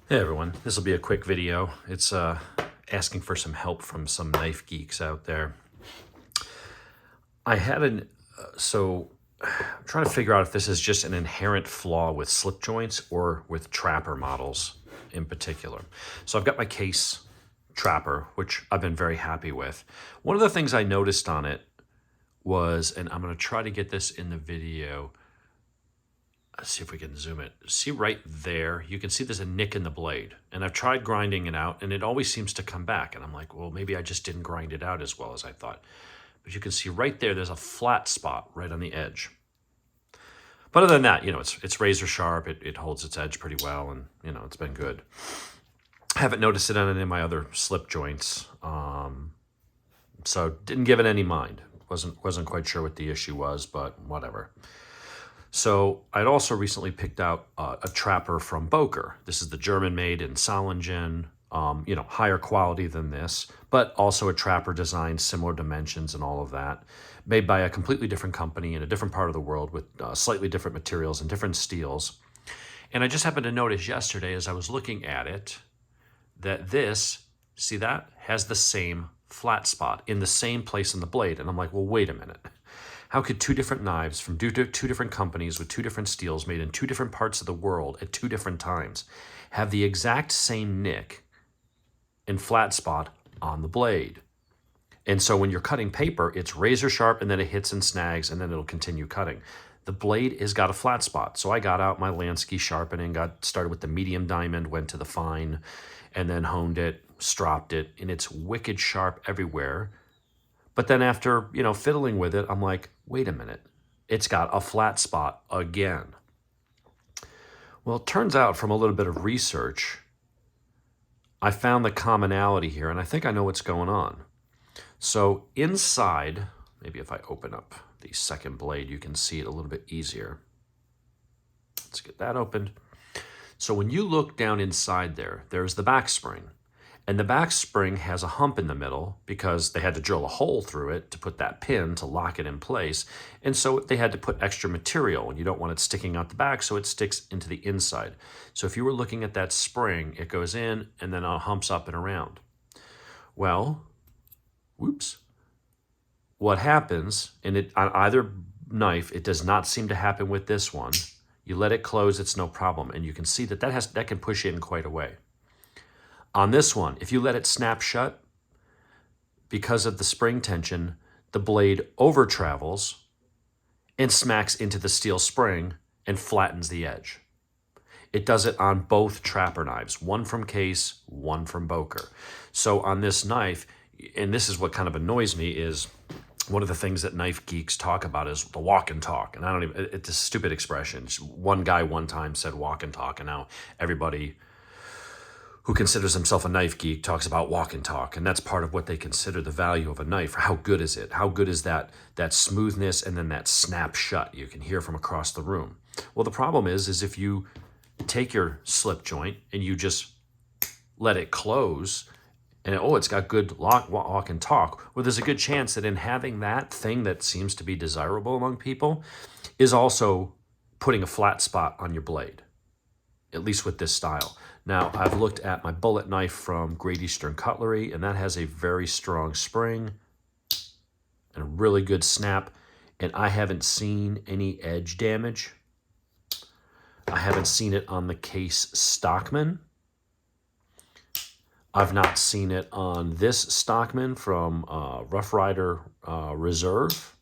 Hey everyone, this will be a quick video. It's asking for some help from some knife geeks out there. I had I'm trying to figure out if this is just an inherent flaw with slip joints or with trapper models in particular. So I've got my case trapper, which I've been very happy with. One of the things I noticed on it was, and I'm going to try to get this in the video. Let's see if we can zoom it. See right there, you can see there's a nick in the blade. And I've tried grinding it out and it always seems to come back. And I'm like, well, maybe I just didn't grind it out as well as I thought. But you can see right there, there's a flat spot right on the edge. But other than that, it's razor sharp. It holds its edge pretty well and, it's been good. I haven't noticed it on any of my other slip joints. So didn't give it any mind. Wasn't quite sure what the issue was, but whatever. So I'd also recently picked out a trapper from Boker. This is the German made in Solingen, higher quality than this, but also a trapper designed similar dimensions and all of that, made by a completely different company in a different part of the world with slightly different materials and different steels. And I just happened to notice yesterday as I was looking at it that this, see that, has the same flat spot in the same place in the blade. And I'm like, well, wait a minute. How could two different knives from two different companies with two different steels made in two different parts of the world at two different times have the exact same nick and flat spot on the blade? And so when you're cutting paper, it's razor sharp and then it hits and snags and then it'll continue cutting. The blade has got a flat spot. So I got out my Lansky sharpening, got started with the medium diamond, went to the fine, and then honed it, stropped it, and it's wicked sharp everywhere. But then after, fiddling with it, I'm like, wait a minute, it's got a flat spot again. Well, it turns out from a little bit of research, I found the commonality here, and I think I know what's going on. So inside, maybe if I open up the second blade, you can see it a little bit easier. Let's get that opened. So when you look down inside there, there's the back spring. And the back spring has a hump in the middle because they had to drill a hole through it to put that pin to lock it in place. And so they had to put extra material, and you don't want it sticking out the back, so it sticks into the inside. So if you were looking at that spring, it goes in and then humps up and around. Well, whoops. What happens, and on either knife, it does not seem to happen with this one. You let it close, it's no problem. And you can see that can push in quite a way. On this one, if you let it snap shut, because of the spring tension, the blade over travels and smacks into the steel spring and flattens the edge. It does it on both trapper knives, one from Case, one from Boker. So on this knife, and this is what kind of annoys me, is one of the things that knife geeks talk about is the walk and talk. And it's a stupid expression. One guy one time said walk and talk, and now everybody who considers himself a knife geek talks about walk and talk, and that's part of what they consider the value of a knife. How good is it? How good is that smoothness and then that snap shut you can hear from across the room? Well, the problem is if you take your slip joint and you just let it close, and it's got good walk and talk, well, there's a good chance that in having that thing that seems to be desirable among people is also putting a flat spot on your blade, at least with this style. Now, I've looked at my bullet knife from Great Eastern Cutlery, and that has a very strong spring and a really good snap, and I haven't seen any edge damage. I haven't seen it on the Case Stockman. I've not seen it on this Stockman from Rough Rider Reserve.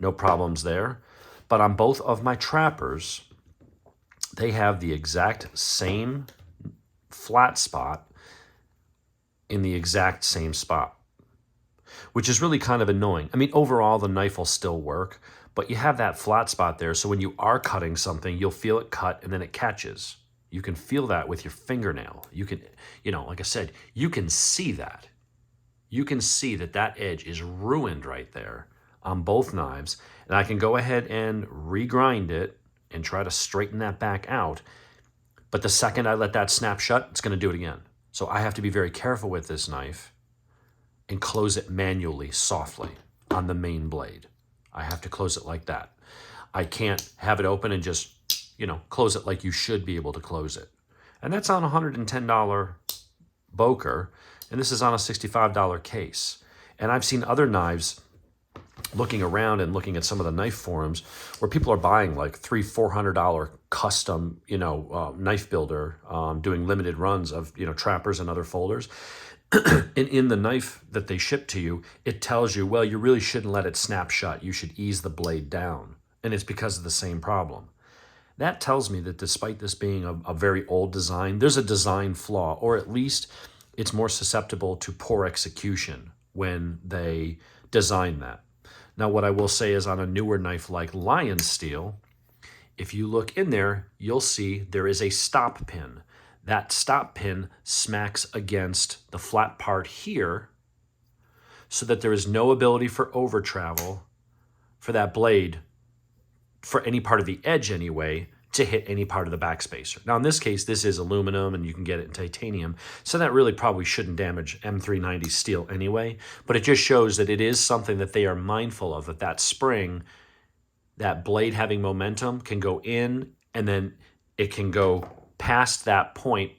No problems there. But on both of my trappers, they have the exact same flat spot in the exact same spot, which is really kind of annoying. I mean, overall, the knife will still work, but you have that flat spot there, so when you are cutting something, you'll feel it cut and then it catches. You can feel that with your fingernail. You can, like I said, you can see that. You can see that edge is ruined right there on both knives, and I can go ahead and regrind it and try to straighten that back out. But the second I let that snap shut, it's going to do it again. So I have to be very careful with this knife and close it manually, softly, on the main blade. I have to close it like that. I can't have it open and just, close it like you should be able to close it. And that's on a $110 Boker, and this is on a $65 case. And I've seen other knives, looking around and looking at some of the knife forums, where people are buying like $300-400 custom, knife builder, doing limited runs of, trappers and other folders. And in the knife that they ship to you, it tells you, well, you really shouldn't let it snap shut. You should ease the blade down. And it's because of the same problem. That tells me that despite this being a very old design, there's a design flaw, or at least it's more susceptible to poor execution when they design that. Now, what I will say is on a newer knife like lion steel, if you look in there, you'll see there is a stop pin. That stop pin smacks against the flat part here so that there is no ability for over travel for that blade, for any part of the edge anyway, to hit any part of the backspacer. Now in this case, this is aluminum and you can get it in titanium, so that really probably shouldn't damage M390 steel anyway, but it just shows that it is something that they are mindful of, that spring, that blade having momentum can go in and then it can go past that point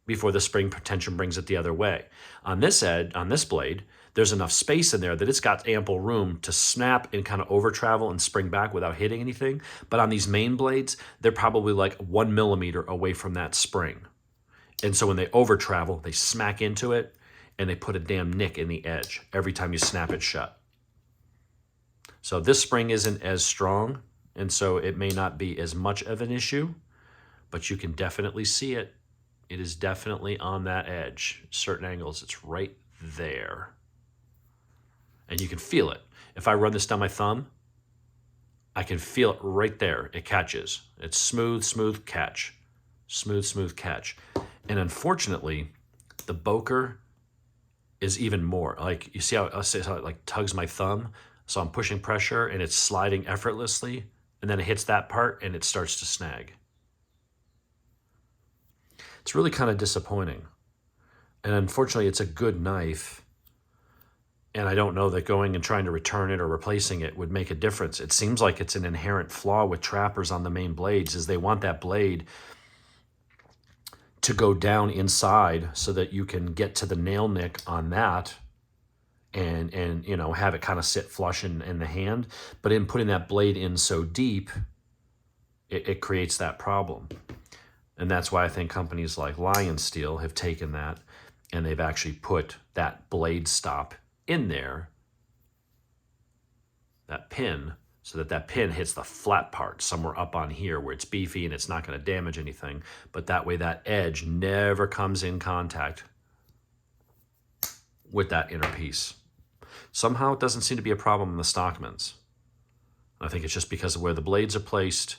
before the spring tension brings it the other way. On this blade, there's enough space in there that it's got ample room to snap and kind of over travel and spring back without hitting anything. But on these main blades, they're probably like 1 millimeter away from that spring. And so when they over travel, they smack into it and they put a damn nick in the edge every time you snap it shut. So this spring isn't as strong, and so it may not be as much of an issue, but you can definitely see it. It is definitely on that edge. Certain angles, it's right there. And you can feel it. If I run this down my thumb, I can feel it right there. It catches. It's smooth, smooth catch. Smooth, smooth catch. And unfortunately, the Boker is even more. Like, you see how it like tugs my thumb? So I'm pushing pressure and it's sliding effortlessly, and then it hits that part and it starts to snag. It's really kind of disappointing. And unfortunately, it's a good knife. And I don't know that going and trying to return it or replacing it would make a difference. It seems like it's an inherent flaw with trappers on the main blades, is they want that blade to go down inside so that you can get to the nail nick on that and have it kind of sit flush in the hand. But in putting that blade in so deep, it creates that problem. And that's why I think companies like Lion Steel have taken that and they've actually put that blade stop in there, that pin, so that pin hits the flat part somewhere up on here where it's beefy and it's not going to damage anything. But that way that edge never comes in contact with that inner piece. Somehow it doesn't seem to be a problem in the Stockmans. I think it's just because of where the blades are placed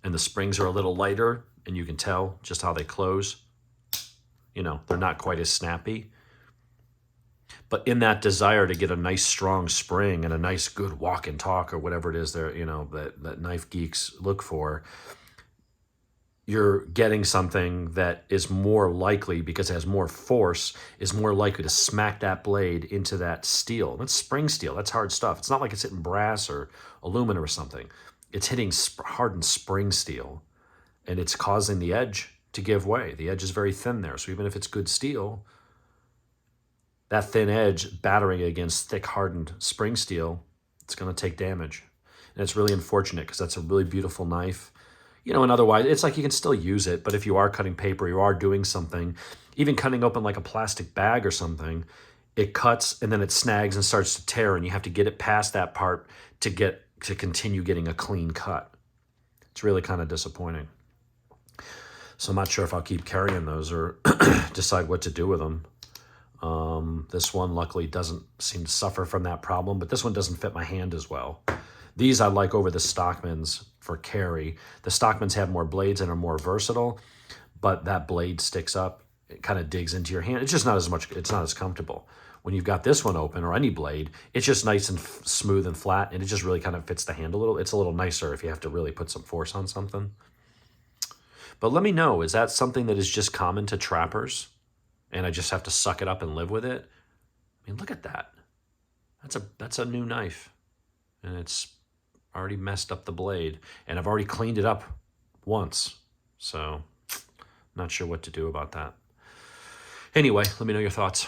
and the springs are a little lighter, and you can tell just how they close. They're not quite as snappy. But in that desire to get a nice strong spring and a nice good walk and talk or whatever it is that knife geeks look for, you're getting something that is more likely, because it has more force, is more likely to smack that blade into that steel. That's spring steel. That's hard stuff. It's not like it's hitting brass or aluminum or something. It's hitting hardened spring steel, and it's causing the edge to give way. The edge is very thin there, so even if it's good steel, that thin edge battering against thick hardened spring steel, it's going to take damage. And it's really unfortunate because that's a really beautiful knife. And otherwise, it's like you can still use it, but if you are cutting paper, you are doing something, even cutting open like a plastic bag or something, it cuts and then it snags and starts to tear, and you have to get it past that part to continue getting a clean cut. It's really kind of disappointing. So I'm not sure if I'll keep carrying those or decide what to do with them. This one luckily doesn't seem to suffer from that problem, but this one doesn't fit my hand as well. These I like over the Stockmans for carry. The Stockmans have more blades and are more versatile, but that blade sticks up. It kind of digs into your hand. It's just not as much, it's not as comfortable. When you've got this one open, or any blade, it's just nice and smooth and flat, and it just really kind of fits the hand a little. It's a little nicer if you have to really put some force on something. But let me know, is that something that is just common to trappers, and I just have to suck it up and live with it? I mean, look at that. That's a new knife, and it's already messed up the blade, and I've already cleaned it up once. So Not sure what to do about that. Anyway, let me know your thoughts.